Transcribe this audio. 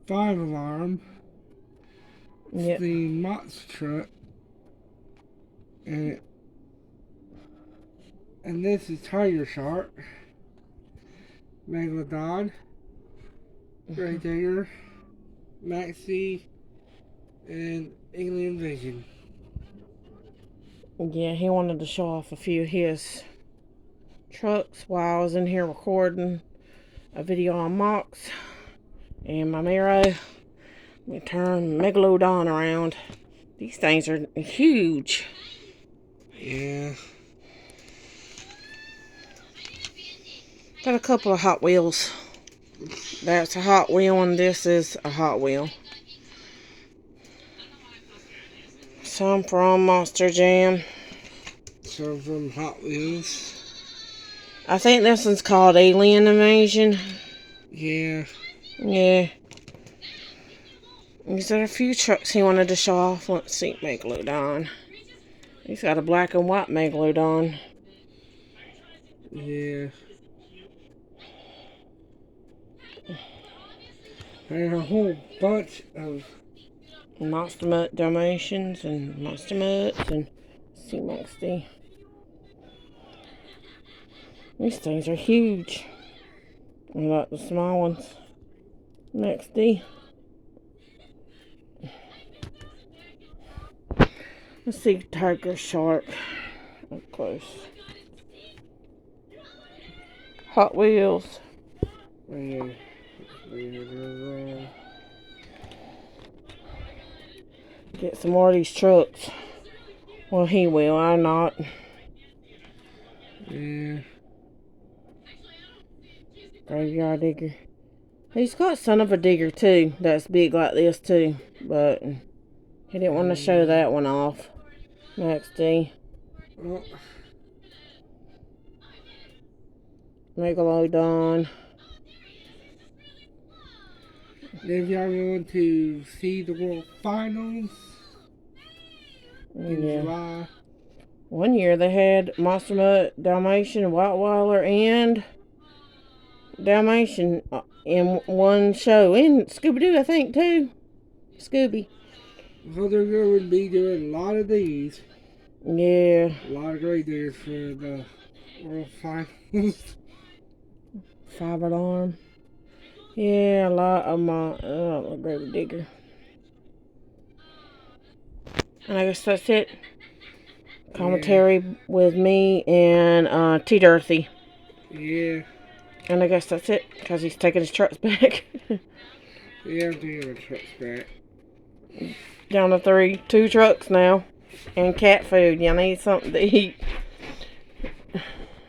Five alarm. Yep. The monster truck. And this is Tiger Shark. Megalodon. Great Digger. Maxie. And Alien Vision. Yeah, he wanted to show off a few of his trucks while I was in here recording a video on Mox and my Miro. Let me turn Megalodon around. These things are huge. Yeah. Got a couple of Hot Wheels. That's a Hot Wheel and this is a Hot Wheel. Some from Monster Jam. Some from Hot Wheels. I think this one's called Alien Invasion. Yeah. Yeah. These are a few trucks he wanted to show off. Let's see, Megalodon. He's got a black and white Megalodon. Yeah. And a whole bunch of Monster Mutt Dalmatians and Monster Mutts and C-Max D. These things are huge. I like the small ones. Max D. Let's see Tiger Shark up close. Hot Wheels. yeah. Get some more of these trucks. Well, he will. I'm not. Yeah. Graveyard Digger. He's got Son of a Digger too. That's big like this too. But he didn't want to show that one off. Max D. Oh. Megalodon. If y'all going to see the World Finals in July. One year they had Monster Mutt, Dalmatian, Whiteweiler, and Dalmatian in one show. And Scooby-Doo, I think, too. Scooby. So they're going to be doing a lot of these. Yeah. A lot of great days for the World Finals. Five alarm. Yeah, a lot of my Grave Digger. And I guess that's it. Commentary with me and T Dirthy. Yeah. And I guess that's it, because he's taking his trucks back. Yeah, I'm taking my trucks back. Down to two trucks now. And cat food. Y'all need something to eat.